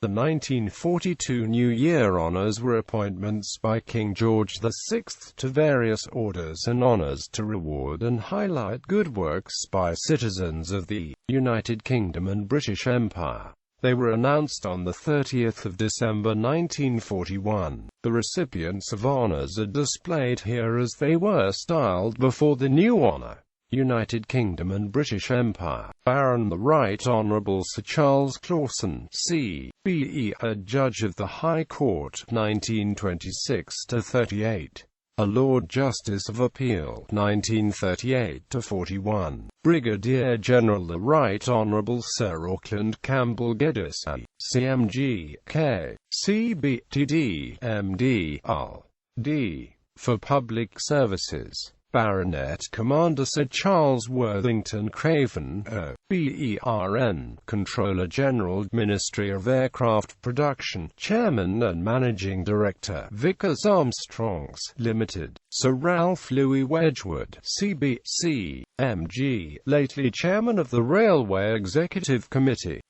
The 1942 New Year Honours were appointments by King George VI to various orders and honours to reward and highlight good works by citizens of the United Kingdom and British Empire. They were announced on the 30th of December 1941. The recipients of honours are displayed here as they were styled before the new honour. United Kingdom and British Empire. Baron the Right Honourable Sir Charles Clawson, C.B.E., a Judge of the High Court, 1926–38. A Lord Justice of Appeal, 1938–41. Brigadier General the Right Honourable Sir Auckland Campbell Geddes, CMG, K. CBTD, MD, D. For Public Services. Baronet Commander Sir Charles Worthington Craven, O.B.E.R.N., Controller General, Ministry of Aircraft Production, Chairman and Managing Director, Vickers Armstrongs Limited. Sir Ralph Louis Wedgwood, C.B.C., M.G., lately Chairman of the Railway Executive Committee.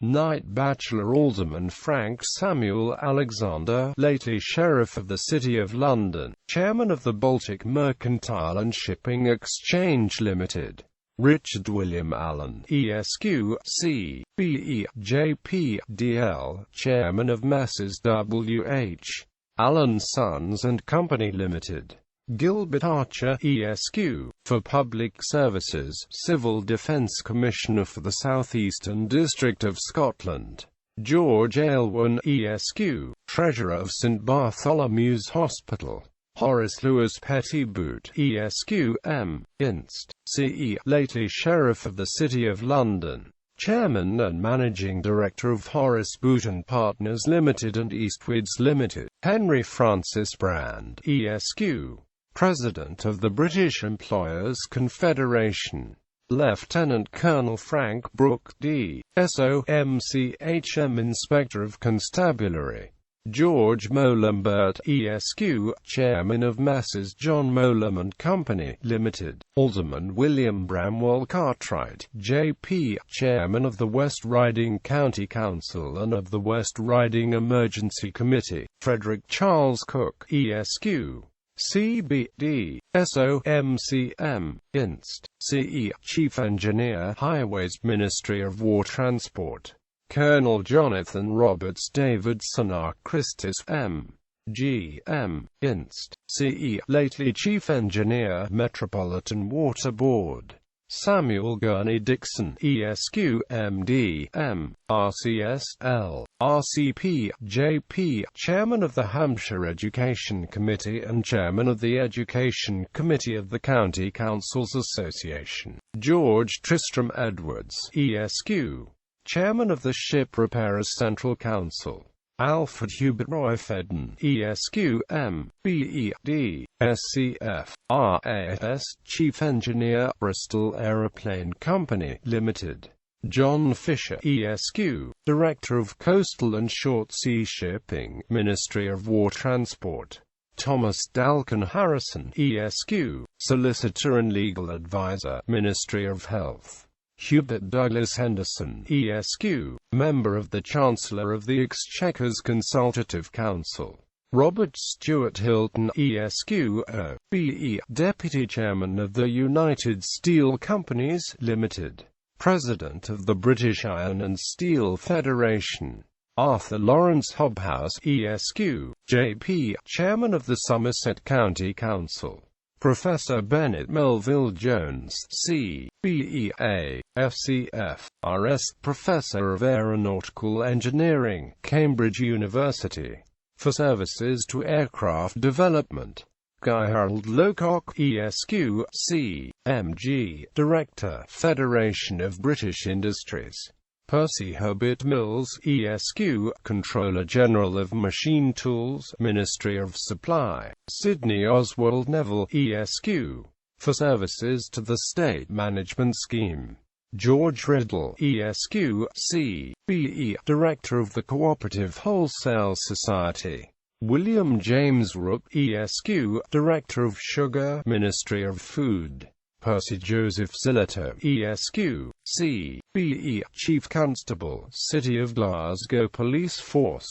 Knight Bachelor Alderman Frank Samuel Alexander, lately Sheriff of the City of London, Chairman of the Baltic Mercantile and Shipping Exchange Limited. Richard William Allen, ESQ, C.B.E., J.P., D.L., Chairman of Messrs. W.H. Allen Sons and Company Limited. Gilbert Archer, ESQ, for Public Services, Civil Defence Commissioner for the South Eastern District of Scotland. George Aylwin, ESQ, Treasurer of St Bartholomew's Hospital. Horace Lewis Pettiboot, ESQ, M. Inst. CE, lately Sheriff of the City of London. Chairman and Managing Director of Horace Boot & Partners Limited and Eastwoods Limited. Henry Francis Brand, ESQ, President of the British Employers' Confederation. Lieutenant Colonel Frank Brooke, D.SOMCHM, Inspector of Constabulary. George Molembert, ESQ, Chairman of Messrs. John Molam and Company Limited. Alderman William Bramwell Cartwright, J.P., Chairman of the West Riding County Council and of the West Riding Emergency Committee. Frederick Charles Cook, ESQ, CBD, SOMCM, Inst. CE, Chief Engineer, Highways, Ministry of War Transport. Colonel Jonathan Roberts Davidson R. Christis, M.G. M. Inst. CE, lately Chief Engineer, Metropolitan Water Board. Samuel Gurney Dixon, ESQ, MD, M. RCSL, RCP, JP, Chairman of the Hampshire Education Committee and Chairman of the Education Committee of the County Councils Association. George Tristram Edwards, ESQ, Chairman of the Ship Repairers Central Council. Alfred Hubert Roy Fedden, ESQ, M.B.E.D., SCF, RAS, Chief Engineer, Bristol Aeroplane Company Limited. John Fisher, ESQ, Director of Coastal and Short Sea Shipping, Ministry of War Transport. Thomas Dalkin Harrison, ESQ, Solicitor and Legal Advisor, Ministry of Health. Hubert Douglas Henderson, ESQ, Member of the Chancellor of the Exchequer's Consultative Council. Robert Stewart Hilton, ESQ, O.B.E., Deputy Chairman of the United Steel Companies Limited. President of the British Iron and Steel Federation. Arthur Lawrence Hobhouse, ESQ, J.P., Chairman of the Somerset County Council. Professor Bennett Melville Jones, C.B.E.A., FCF, R.S., Professor of Aeronautical Engineering, Cambridge University. For services to aircraft development. Guy Harold Lowcock, ESQ, C.M.G., Director, Federation of British Industries. Percy Herbert Mills, ESQ, Controller General of Machine Tools, Ministry of Supply. Sidney Oswald Neville, ESQ, for services to the State Management Scheme. George Riddle, ESQ, C.B.E., Director of the Cooperative Wholesale Society. William James Roop, ESQ, Director of Sugar, Ministry of Food. Percy Joseph Sillito, ESQ, C.B.E. Chief Constable, City of Glasgow Police Force.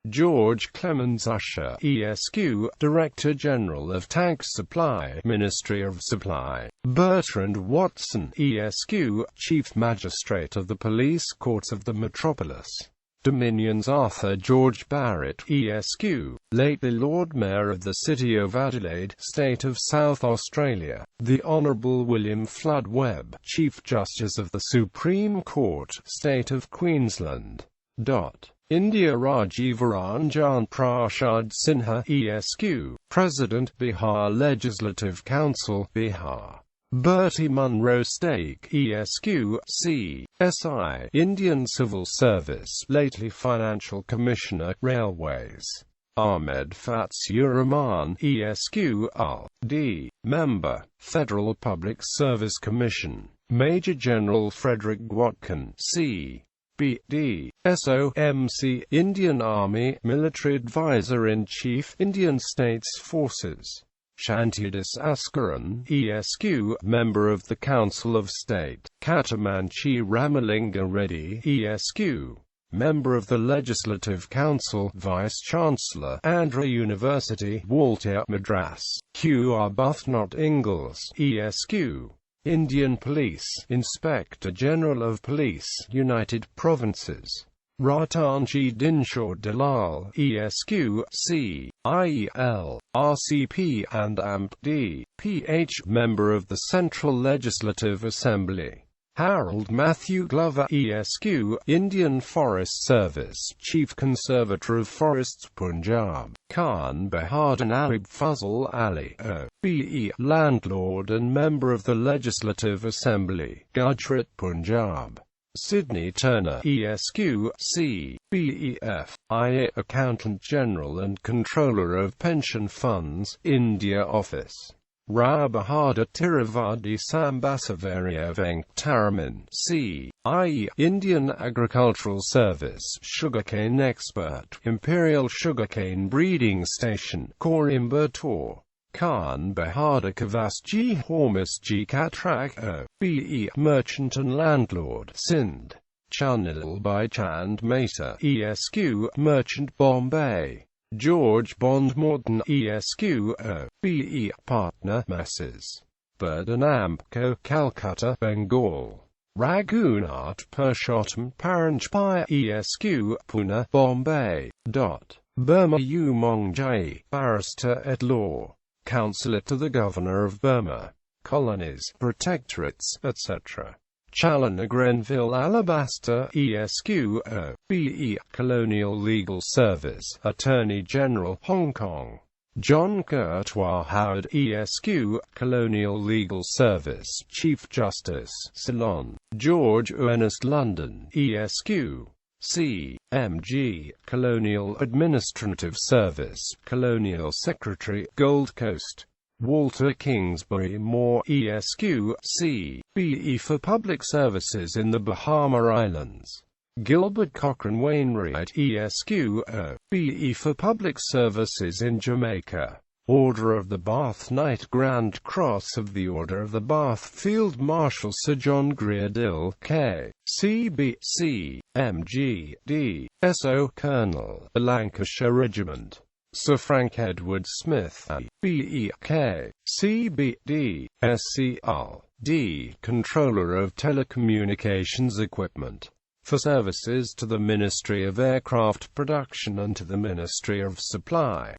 George Clemens Usher, ESQ, Director General of Tank Supply, Ministry of Supply. Bertrand Watson, ESQ, Chief Magistrate of the Police Courts of the Metropolis. Dominions. Arthur George Barrett, ESQ, lately Lord Mayor of the City of Adelaide, State of South Australia. The Honourable William Flood Webb, Chief Justice of the Supreme Court, State of Queensland. India. Rajiv Ranjan Prasad Sinha, ESQ, President Bihar Legislative Council, Bihar. Bertie Munro Stake, ESQ, C.SI, Indian Civil Service, lately Financial Commissioner, Railways. Ahmed Fatsur Rahman, ESQ, R.D., Member, Federal Public Service Commission. Major General Frederick Watkin, C.B.D., SOMC, Indian Army, Military Advisor-in-Chief, Indian States Forces. Shantidas Askaran, ESQ, Member of the Council of State. Katamanchi Ramalinga Reddy, ESQ, Member of the Legislative Council, Vice-Chancellor, Andhra University, Walter Madras. Q. Arbuthnot Ingalls, ESQ, Indian Police, Inspector General of Police, United Provinces. Ratanji Dinshaw Dalal, ESQ, C.IEL, RCP and AMP.D, PH, Member of the Central Legislative Assembly. Harold Matthew Glover, ESQ, Indian Forest Service, Chief Conservator of Forests, Punjab. Khan Bahadur Naib Fazl Ali, O.B.E, Landlord and Member of the Legislative Assembly, Gujarat, Punjab. Sydney Turner, ESQ, C.B.E.F, IA, Accountant General and Controller of Pension Funds, India Office. Rao Bahadur Tiruvadi Sambasavaria Venkataraman, C.I.E, Indian Agricultural Service, Sugarcane Expert, Imperial Sugarcane Breeding Station, Coimbatore. Khan Bahadur Kavasji Hormusji Katrak, O.B.E, Merchant and Landlord, Sindh. Chanil Bhai Chand Mehta, ESQ, Merchant, Bombay. George Bond Morton, ESQ, O.B.E, Partner, Messrs. Bird and Ampco, Calcutta, Bengal. Raghunath Purushottam Paranjpai, ESQ, Pune, Bombay. Burma Umong Jai, Barrister at Law. Counselor to the Governor of Burma. Colonies, Protectorates, etc. Chalana Grenville Alabaster, ESQ, O.B.E, Colonial Legal Service, Attorney General, Hong Kong. John Courtois Howard, ESQ, Colonial Legal Service, Chief Justice, Ceylon. George Ernest London, ESQ, C.M.G, Colonial Administrative Service, Colonial Secretary, Gold Coast. Walter Kingsbury Moore, ESQ, C.B.E for Public Services in the Bahama Islands. Gilbert Cochrane Wainwright, ESQ, O.B.E for Public Services in Jamaica. Order of the Bath Knight Grand Cross of the Order of the Bath Field Marshal Sir John Grier Dill, K. C.B. C.M.G. D. S.O. Colonel, the Lancashire Regiment. Sir Frank Edward Smith, B.E. K. C.B. D. S.C.R. D. Controller of Telecommunications Equipment. For services to the Ministry of Aircraft Production and to the Ministry of Supply.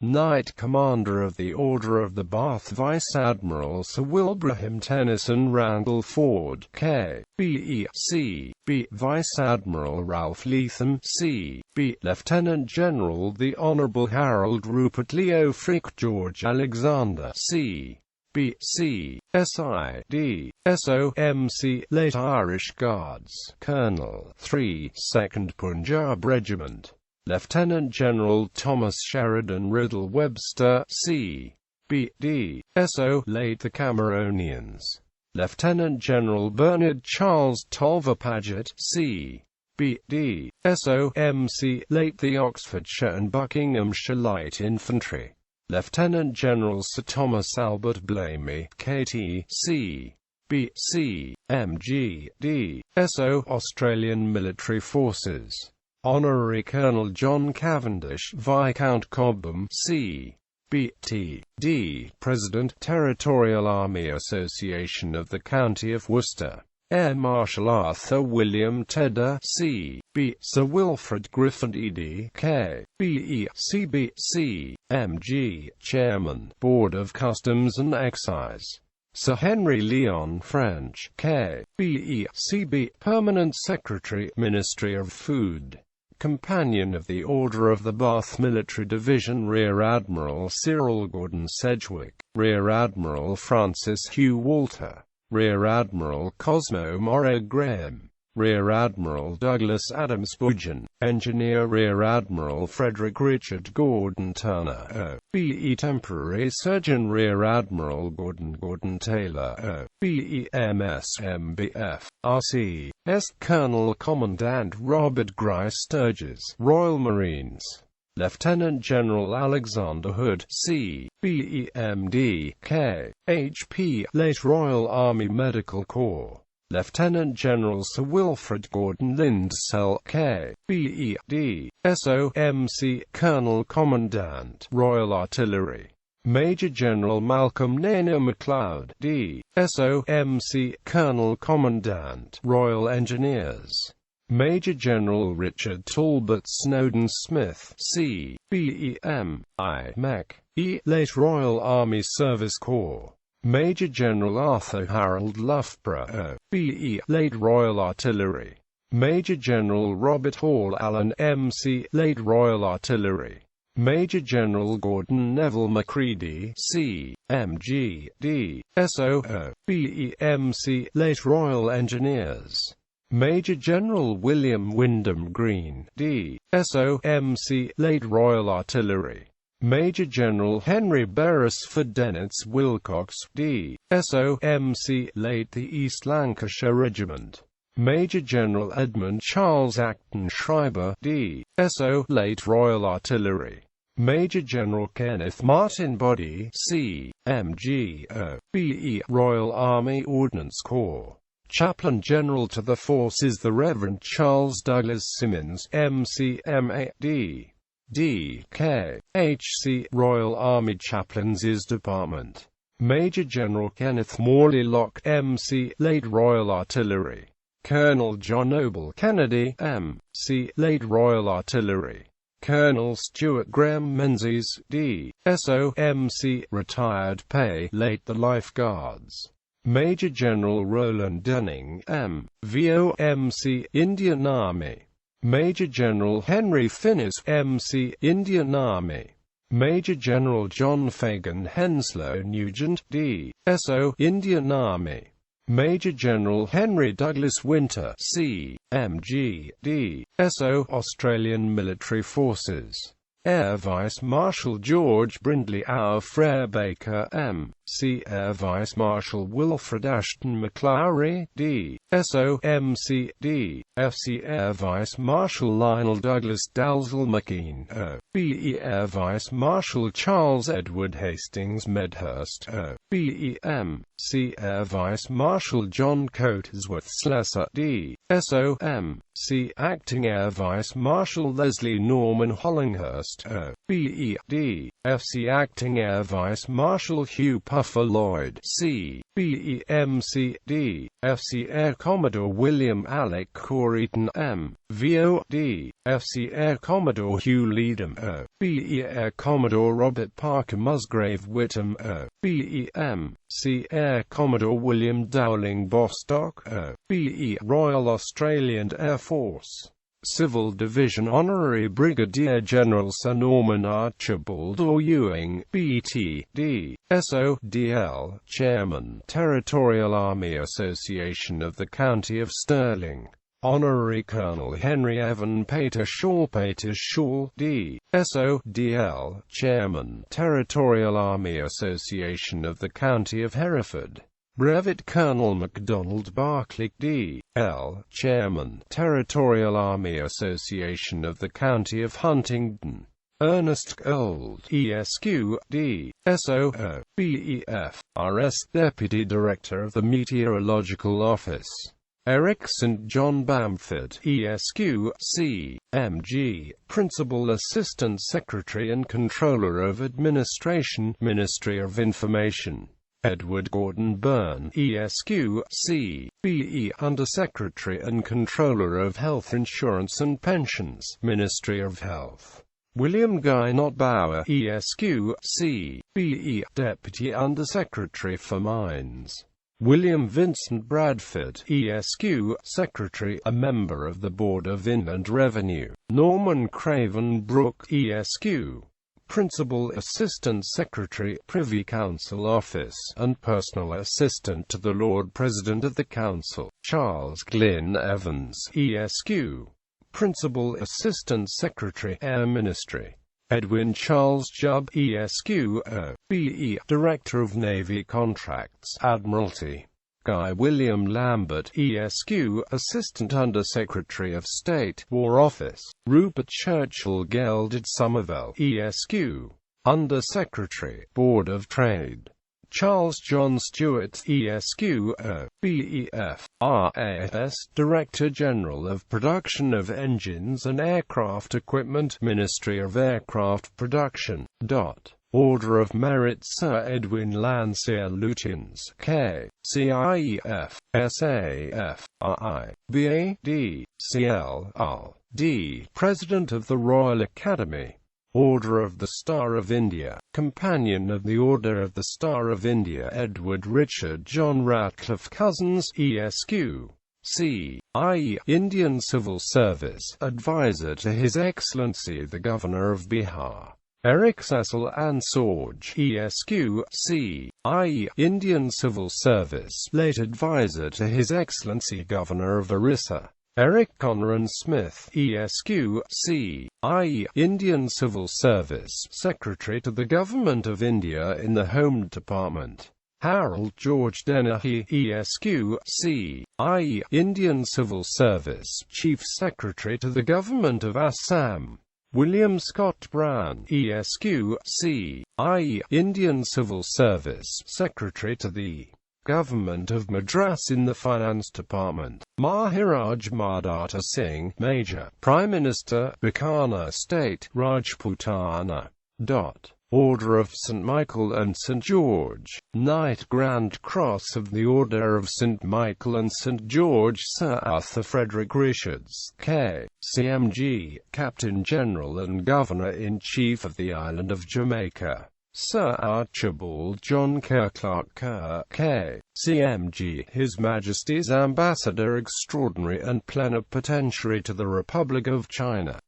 Knight Commander of the Order of the Bath Vice Admiral Sir Wilbraham Tennyson Randall Ford, K.B.E. C.B. Vice Admiral Ralph Leatham, C.B. Lieutenant General the Honourable Harold Rupert Leo Frick George Alexander, C.B. C.S.I.D. S.O.M.C. Late Irish Guards, Colonel, 3, 2nd Punjab Regiment. Lieutenant General Thomas Sheridan Riddle Webster, C.B.D. S.O. Late the Cameronians. Lieutenant General Bernard Charles Tolver Paget, C.B.D. S.O. M.C. Late the Oxfordshire and Buckinghamshire Light Infantry. Lieutenant General Sir Thomas Albert Blamey, KT, C.B., C.M.G.D., S.O. Australian Military Forces. Honorary Colonel John Cavendish, Viscount Cobham, C.B.T.D., President, Territorial Army Association of the County of Worcester. Air Marshal Arthur William Tedder, C.B., Sir Wilfred Griffin, E.D., K.B.E., C.B., C.M.G., Chairman, Board of Customs and Excise. Sir Henry Leon French, K.B.E., C.B., Permanent Secretary, Ministry of Food. Companion of the Order of the Bath Military Division, Rear Admiral Cyril Gordon Sedgwick, Rear Admiral Francis Hugh Walter, Rear Admiral Cosmo Morrow Graham, Rear Admiral Douglas Adams Budgeon, Engineer Rear Admiral Frederick Richard Gordon Turner, O.B.E. Temporary Surgeon Rear Admiral Gordon Taylor, O.B.E. MSMBF, R.C.S. Colonel Commandant Robert Grice Sturges, Royal Marines. Lieutenant General Alexander Hood, C.B.E. M.D., K.H.P., late Royal Army Medical Corps. Lieutenant General Sir Wilfred Gordon Lindsell, K.B.E.D., S.O.M.C., Colonel Commandant, Royal Artillery. Major General Malcolm Naylor MacLeod, D. S.O.M.C., Colonel Commandant, Royal Engineers. Major General Richard Talbot Snowden Smith, C.B.E.M. I. Mech. E. late Royal Army Service Corps. Major General Arthur Harold Loughborough, O.B.E. late Royal Artillery. Major General Robert Hall Allen, M.C. late Royal Artillery. Major General Gordon Neville Macready, C.M.G.D., S.O. O.B.E. M.C. late Royal Engineers. Major General William Wyndham Green, D. S.O. M.C. late Royal Artillery. Major General Henry Beresford Dennets Wilcox, D. S.O. M.C. late the East Lancashire Regiment. Major General Edmund Charles Acton Schreiber, D. S.O. late Royal Artillery. Major General Kenneth Martin Body, C.M.G. O.B.E. Royal Army Ordnance Corps. Chaplain General to the Forces the Reverend Charles Douglas Simmons, M.C. M.A.D. D.K.H.C. Royal Army Chaplains' Department. Major General Kenneth Morley Locke, M.C. late Royal Artillery. Colonel John Noble Kennedy, M.C. late Royal Artillery. Colonel Stuart Graham Menzies, D.S.O. M.C. retired pay, late the Life Guards. Major General Roland Dunning, M.V.O. M.C. Indian Army. Major General Henry Finnis, M.C. Indian Army. Major General John Fagan Henslow Nugent, D.S.O. Indian Army. Major General Henry Douglas Winter, C.M.G. D.S.O. Australian Military Forces. Air Vice Marshal George Brindley Our Frere Baker, M.C. Air Vice Marshal Wilfred Ashton McClary, D.S.O. M.C. D.F.C. Air Vice Marshal Lionel Douglas Dalzell McKean, O.B.E. Air Vice Marshal Charles Edward Hastings Medhurst, O.B.E. M.C. Air Vice Marshal John Coatsworth Slessor, D.S.O. M.C. Acting Air Vice Marshal Leslie Norman Hollinghurst, O.B.E. D.F.C. Acting Air Vice Marshal Hugh Puffer Lloyd, C.B.E. M.C. D.F.C. Air Commodore William Alec Corriton, M.V.O. D.F.C. Air Commodore Hugh Leadham, O.B.E. Air Commodore Robert Parker Musgrave Whittam, O.B.E. M.C. Air Commodore William Dowling Bostock, O.B.E. Royal Australian Air Force. Civil Division Honorary Brigadier General Sir Norman Archibald Orr Ewing, B.T. D.S.O. D.L. Chairman, Territorial Army Association of the County of Stirling. Honorary Colonel Henry Evan Pater Shaw D.S.O. D.L. Chairman, Territorial Army Association of the County of Hereford. Brevet Colonel MacDonald Barclay, D.L. Chairman, Territorial Army Association of the County of Huntingdon. Ernest Gold, ESQ, D, SOO, BEF, RS, Deputy Director of the Meteorological Office. Eric St. John Bamford, ESQ, C, MG, Principal Assistant Secretary and Controller of Administration, Ministry of Information. Edward Gordon Byrne, ESQ, C, BE, Undersecretary and Controller of Health Insurance and Pensions, Ministry of Health. William Guy Notbauer, ESQ, C, BE, Deputy Undersecretary for Mines. William Vincent Bradford, ESQ, Secretary, a member of the Board of Inland Revenue. Norman Craven Brooke, ESQ, Principal Assistant Secretary, Privy Council Office, and Personal Assistant to the Lord President of the Council. Charles Glyn Evans, ESQ, Principal Assistant Secretary, Air Ministry. Edwin Charles Jubb, ESQ, OBE, Director of Navy Contracts, Admiralty. Guy William Lambert, ESQ, Assistant Under-Secretary of State, War Office. Rupert Churchill Gelded Somerville, ESQ, Under-Secretary, Board of Trade. Charles John Stewart, ESQ, BEF, RAS, Director General of Production of Engines and Aircraft Equipment, Ministry of Aircraft Production. Order of Merit Sir Edwin Landseer Lutyens, K, CIEF, SAF, RI, BAD, CL, UL, D, President of the Royal Academy. Order of the Star of India, Companion of the Order of the Star of India Edward Richard John Ratcliffe Cousins, ESQ, C, I.E., Indian Civil Service, Advisor to His Excellency the Governor of Bihar. Eric Cecil Ansauge, ESQ, C, I.E., Indian Civil Service, late Advisor to His Excellency Governor of Orissa. Eric Conran Smith, ESQ, C, I.E., Indian Civil Service, Secretary to the Government of India in the Home Department. Harold George Dennehy, ESQ, C, I.E., Indian Civil Service, Chief Secretary to the Government of Assam. William Scott Brown, ESQ, C, I.E., Indian Civil Service, Secretary to the Government of Madras in the Finance Department. Maharaj Madhata Singh, Major, Prime Minister, Bikaner State, Rajputana. Order of St. Michael and St. George, Knight Grand Cross of the Order of St. Michael and St. George Sir Arthur Frederick Richards, K, CMG, Captain General and Governor-in-Chief of the Island of Jamaica. Sir Archibald John Kerr Clark Kerr, K, CMG, His Majesty's Ambassador Extraordinary and Plenipotentiary to the Republic of China.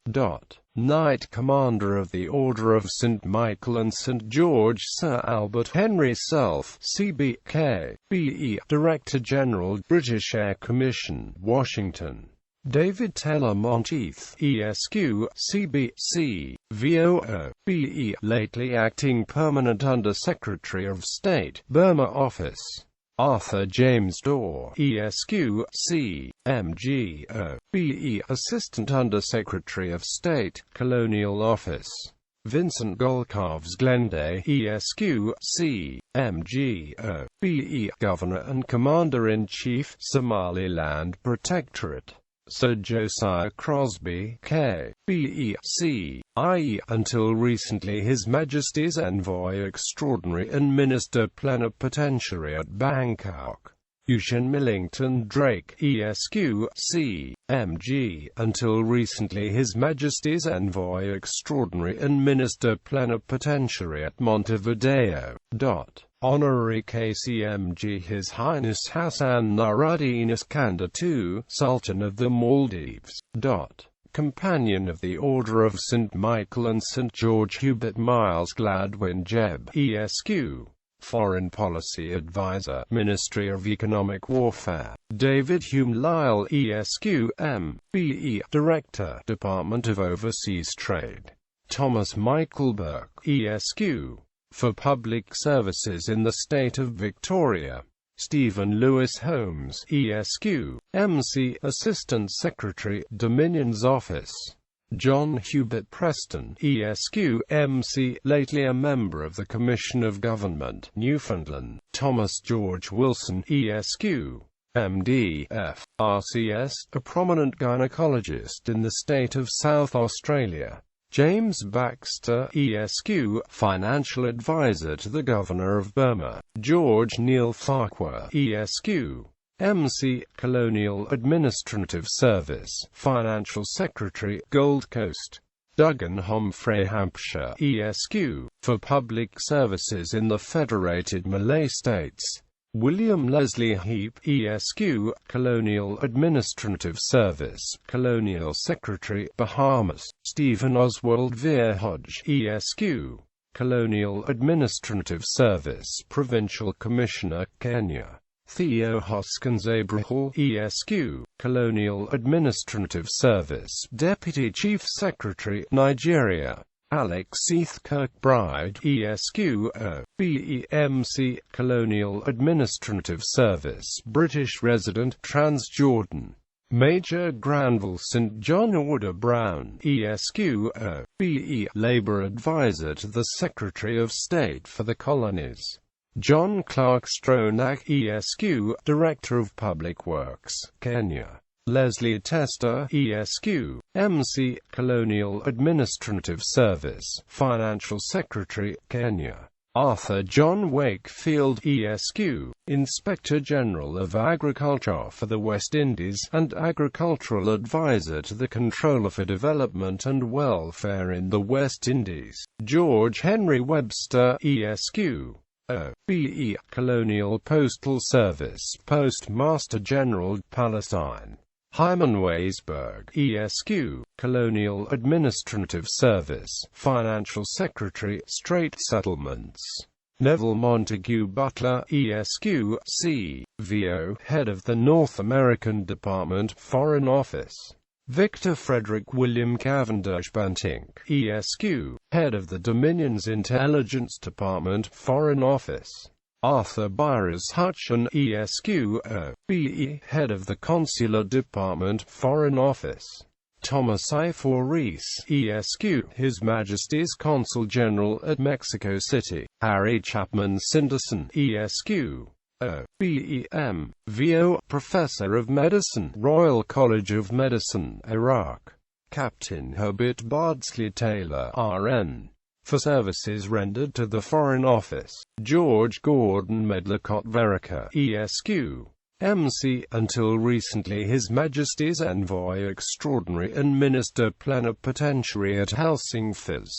Knight Commander of the Order of St. Michael and St. George Sir Albert Henry Self, CBK, BE, Director General, British Air Commission, Washington. David Taylor Monteith, ESQ, CBC, VOO, BE, lately Acting Permanent Under-Secretary of State, Burma Office. Arthur James Dorr, ESQ, C, MG, BE, Assistant Under-Secretary of State, Colonial Office. Vincent Golcalves Glenday, ESQ, C, MG, BE, Governor and Commander-in-Chief, Somaliland Protectorate. Sir Josiah Crosby, K, BE, C, I.E., until recently His Majesty's Envoy Extraordinary and Minister Plenipotentiary at Bangkok. Eugene Millington Drake, ESQ, C, MG, until recently His Majesty's Envoy Extraordinary and Minister Plenipotentiary at Montevideo. Honorary KCMG His Highness Hassan Nuruddin Iskander II, Sultan of the Maldives. Companion of the Order of St. Michael and St. George Hubert Miles Gladwin Jebb, ESQ. Foreign Policy Advisor, Ministry of Economic Warfare. David Hume Lyle, ESQ, M.B.E., Director, Department of Overseas Trade. Thomas Michael Burke, ESQ. For Public Services in the State of Victoria. Stephen Lewis Holmes, ESQ, MC, Assistant Secretary, Dominion's Office. John Hubert Preston, ESQ, MC, lately a member of the Commission of Government, Newfoundland. Thomas George Wilson, ESQ, MD, F, RCS, a prominent gynecologist in the state of South Australia. James Baxter, ESQ, financial advisor to the Governor of Burma. George Neil Farquhar, ESQ, MC, Colonial Administrative Service, Financial Secretary, Gold Coast. Duggan Humphrey Hampshire, ESQ, for Public Services in the Federated Malay States. William Leslie Heap, ESQ, Colonial Administrative Service, Colonial Secretary, Bahamas. Stephen Oswald Vere Hodge, ESQ, Colonial Administrative Service, Provincial Commissioner, Kenya. Theo Hoskins Abraham, ESQ, Colonial Administrative Service, Deputy Chief Secretary, Nigeria. Alex Heath Kirkbride, ESQ, BEMC, Colonial Administrative Service, British Resident, Transjordan. Major Granville St. John Order Brown, ESQ, BE, Labour Advisor to the Secretary of State for the Colonies. John Clark Stronach, ESQ, Director of Public Works, Kenya. Leslie Tester, ESQ, MC, Colonial Administrative Service, Financial Secretary, Kenya. Arthur John Wakefield, ESQ, Inspector General of Agriculture for the West Indies, and Agricultural Advisor to the Controller for Development and Welfare in the West Indies. George Henry Webster, ESQ, BE, Colonial Postal Service, Postmaster General, Palestine. Hyman Weisberg, ESQ, Colonial Administrative Service, Financial Secretary, Strait Settlements. Neville Montague Butler, ESQ, CVO, Head of the North American Department, Foreign Office. Victor Frederick William Cavendish Banting, ESQ, Head of the Dominion's Intelligence Department, Foreign Office. Arthur Byres Hutchin, ESQ, BE, Head of the Consular Department, Foreign Office. Thomas Ifor Rees, ESQ, His Majesty's Consul General at Mexico City. Harry Chapman Sanderson, ESQ, BEM, VO, Professor of Medicine, Royal College of Medicine, Iraq. Captain Herbert Bardsley Taylor, RN, for services rendered to the Foreign Office. George Gordon Medlicott Verica, ESQ, MC, until recently His Majesty's Envoy Extraordinary and Minister Plenipotentiary at Helsingfors.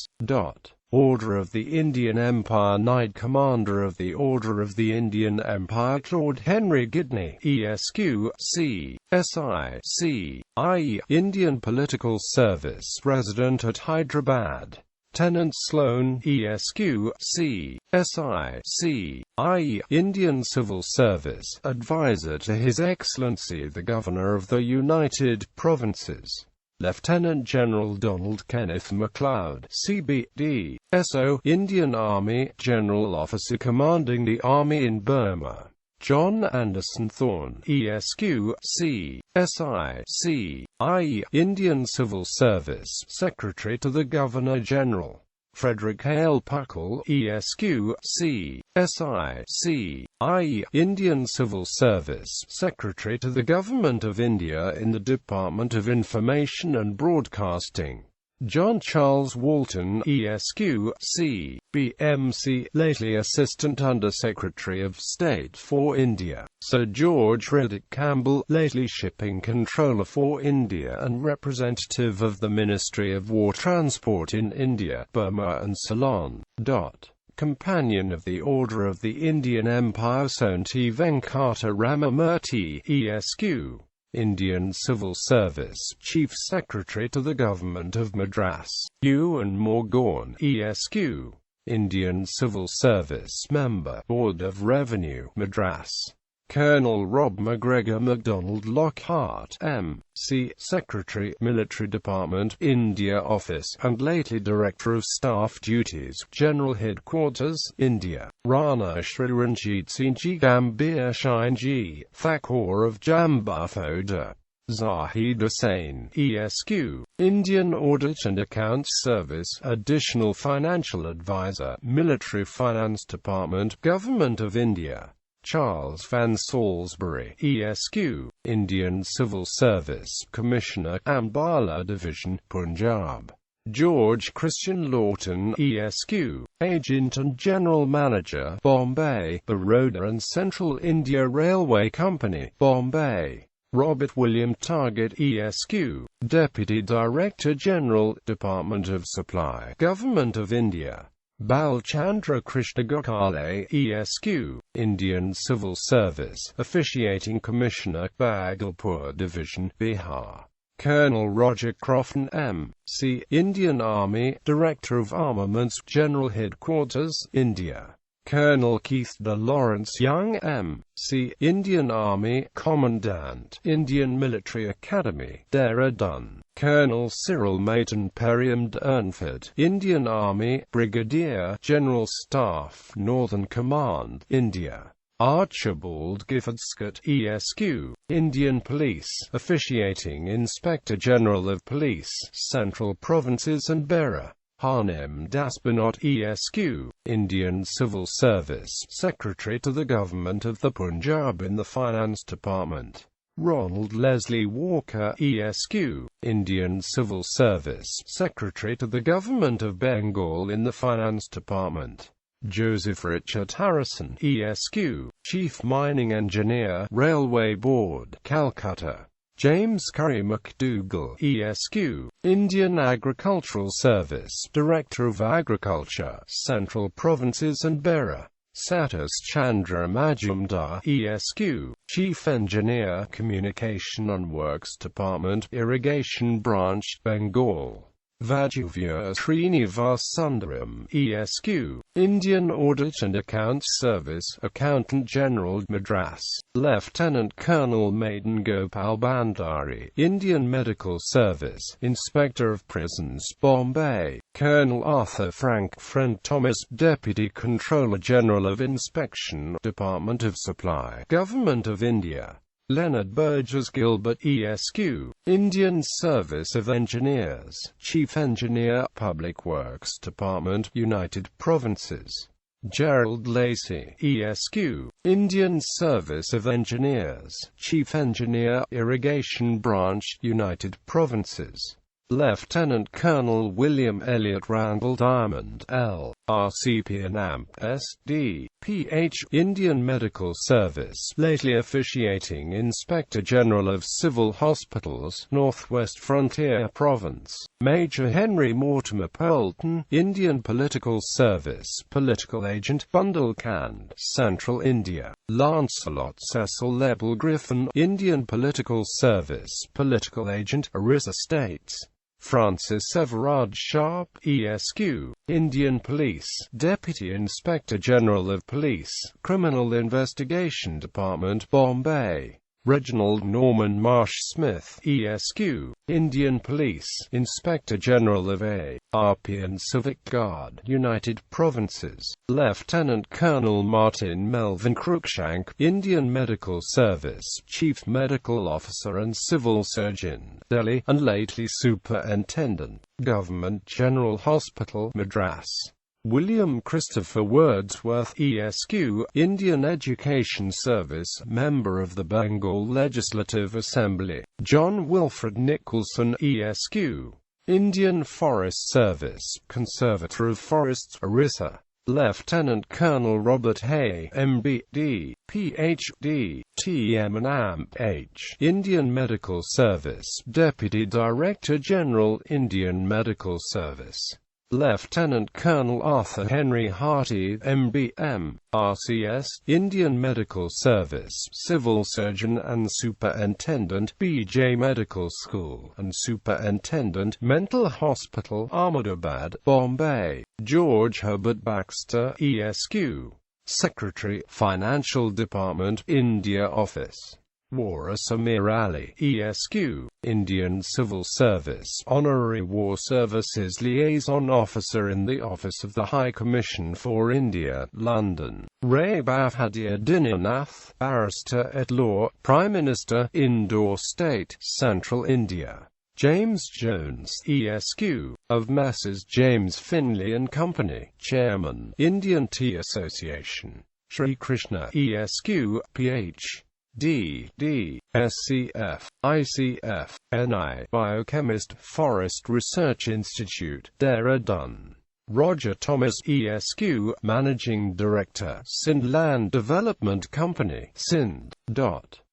Order of the Indian Empire Knight Commander of the Order of the Indian Empire Claude Henry Gidney, ESQ, C, SIC, i.e., Indian Political Service Resident at Hyderabad. Tenant Sloan, ESQ, C, SIC, i.e., Indian Civil Service Advisor to His Excellency the Governor of the United Provinces. Lieutenant General Donald Kenneth MacLeod, CBD, SO, Indian Army, General Officer commanding the Army in Burma. John Anderson Thorne, ESQ, C, SIC, i.e., Indian Civil Service Secretary to the Governor-General. Frederick Hale Puckle, ESQ, C, SIC, i.e., Indian Civil Service Secretary to the Government of India in the Department of Information and Broadcasting. John Charles Walton, ESQ, C, BMC, lately Assistant Under Secretary of State for India. Sir George Riddick Campbell, lately Shipping Controller for India and representative of the Ministry of War Transport in India, Burma and Ceylon. Companion of the Order of the Indian Empire Sonti Venkata Ramamurthy, ESQ, Indian Civil Service Chief Secretary to the Government of Madras. Ewan Morgorn, ESQ, Indian Civil Service Member, Board of Revenue, Madras. Colonel Rob MacGregor MacDonald Lockhart, M.C., Secretary, Military Department, India Office, and lately Director of Staff Duties, General Headquarters, India. Rana Shriranjit Singh Gambhir Shinji, Thakur of Jambuthoda. Zahid Hussain, ESQ, Indian Audit and Accounts Service, Additional Financial Advisor, Military Finance Department, Government of India. Charles Van Salisbury, ESQ, Indian Civil Service, Commissioner, Ambala Division, Punjab. George Christian Lawton, ESQ, Agent and General Manager, Bombay, Baroda and Central India Railway Company, Bombay. Robert William Target, ESQ, Deputy Director General, Department of Supply, Government of India. Balchandra Krishna Gokhale, ESQ, Indian Civil Service, Officiating Commissioner, Bhagalpur Division, Bihar. Colonel Roger Crofton, M.C., Indian Army, Director of Armaments, General Headquarters, India. Colonel Keith de Lawrence Young, M.C., Indian Army, Commandant, Indian Military Academy, Dehradun. Colonel Cyril Mayton Perriam de Ernford, Indian Army, Brigadier, General Staff, Northern Command, India. Archibald Gifford Scott, ESQ, Indian Police, Officiating Inspector General of Police, Central Provinces and Beira. Hanem Dasbanot, ESQ, Indian Civil Service, Secretary to the Government of the Punjab in the Finance Department. Ronald Leslie Walker, ESQ, Indian Civil Service, Secretary to the Government of Bengal in the Finance Department. Joseph Richard Harrison, ESQ, Chief Mining Engineer, Railway Board, Calcutta. James Curry McDougall, ESQ, Indian Agricultural Service, Director of Agriculture, Central Provinces and Beira. Satish Chandra Majumdar, ESQ, Chief Engineer, Communication and Works Department, Irrigation Branch, Bengal. Vajuvya Srinivas Sundaram, ESQ, Indian Audit and Accounts Service, Accountant General, Madras. Lieutenant Colonel Madan Gopal Bandari, Indian Medical Service, Inspector of Prisons, Bombay. Colonel Arthur Frank Friend Thomas, Deputy Controller General of Inspection, Department of Supply, Government of India. Leonard Burgess Gilbert, ESQ, Indian Service of Engineers, Chief Engineer, Public Works Department, United Provinces. Gerald Lacey, ESQ, Indian Service of Engineers, Chief Engineer, Irrigation Branch, United Provinces. Lieutenant Colonel William Elliott Randall Diamond, L.R.C.P. and AMP.SD, Ph. Indian Medical Service, lately officiating Inspector General of Civil Hospitals, Northwest Frontier Province. Major Henry Mortimer Poulton, Indian Political Service, Political Agent, Bundelkhand, Central India. Lancelot Cecil Lebel Griffin, Indian Political Service, Political Agent, Orissa States. Francis Everard Sharp, ESQ, Indian Police, Deputy Inspector General of Police, Criminal Investigation Department, Bombay. Reginald Norman Marsh Smith, ESQ, Indian Police, Inspector General of A.R.P. and Civic Guard, United Provinces. Lieutenant Colonel Martin Melvin Cruikshank, Indian Medical Service, Chief Medical Officer and Civil Surgeon, Delhi, and lately Superintendent, Government General Hospital, Madras. William Christopher Wordsworth, ESQ, Indian Education Service, Member of the Bengal Legislative Assembly. John Wilfred Nicholson, ESQ, Indian Forest Service, Conservator of Forests, Orissa. Lieutenant Colonel Robert Hay, MBD, PhD, TM and AMP.H, Indian Medical Service, Deputy Director General, Indian Medical Service. Lieutenant Colonel Arthur Henry Harty, MBM, RCS, Indian Medical Service, Civil Surgeon and Superintendent, BJ Medical School, and Superintendent, Mental Hospital, Ahmedabad, Bombay. George Herbert Baxter, ESQ, Secretary, Financial Department, India Office. War Samir Ali, ESQ, Indian Civil Service, Honorary War Services Liaison Officer in the Office of the High Commission for India, London. Ray Bahadur Dinanath, Barrister at Law, Prime Minister, Indore State, Central India. James Jones, ESQ, of Messrs. James Finlay and Company, Chairman, Indian Tea Association. Sri Krishna, ESQ, Ph.D., SCF, ICF, NI, Biochemist, Forest Research Institute, Dehradun. Roger Thomas, ESQ, Managing Director, Sindh Land Development Company, Sindh.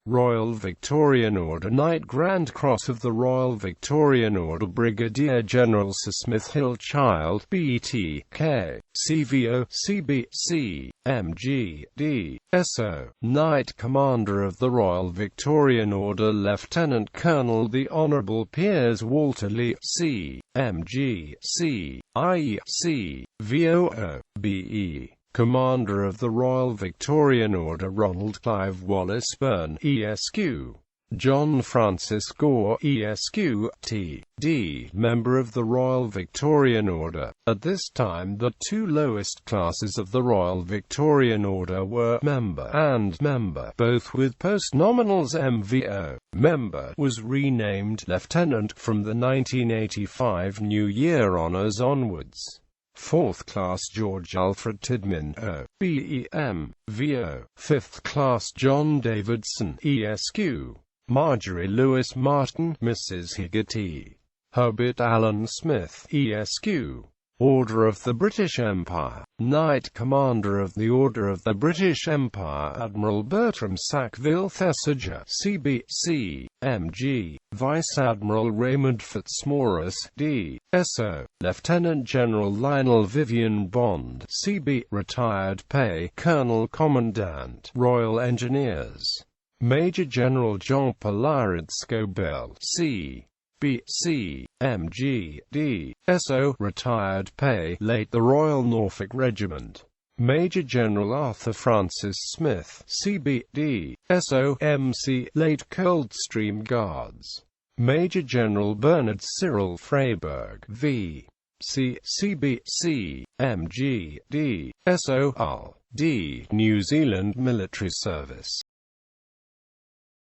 Royal Victorian Order Knight Grand Cross of the Royal Victorian Order Brigadier General Sir Smith Hillchild, BTK, CVO, CBC, MGD, SO, Knight Commander of the Royal Victorian Order Lieutenant Colonel the Honourable Piers Walter Lee, C, MG, C, IEC, VOO, BE. Commander of the Royal Victorian Order Ronald Clive Wallace Byrne, ESQ. John Francis Gore, ESQ, T.D., Member of the Royal Victorian Order. At this time the two lowest classes of the Royal Victorian Order were Member and Member, both with post-nominals MVO. Member was renamed Lieutenant from the 1985 New Year Honours onwards. 4th Class George Alfred Tidman, OBEM, VO. 5th Class John Davidson, ESQ. Marjorie Lewis Martin, Mrs. Higginty. Herbert Allen Smith, ESQ. Order of the British Empire. Knight Commander of the Order of the British Empire Admiral Bertram Sackville Thesiger, CBC, MG. Vice Admiral Raymond Fitzmaurice, D.SO. Lieutenant General Lionel Vivian Bond, CB. Retired pay Colonel Commandant, Royal Engineers. Major General Jean-Paul Scobell, C.B.C. MG. D.SO. Retired pay late the Royal Norfolk Regiment. Major General Arthur Francis Smith, CB.D. SO. MC. Late Coldstream Guards. Major General Bernard Cyril Freyberg, V.C. CBC. MG. D. SO. Hull, D. New Zealand Military Service.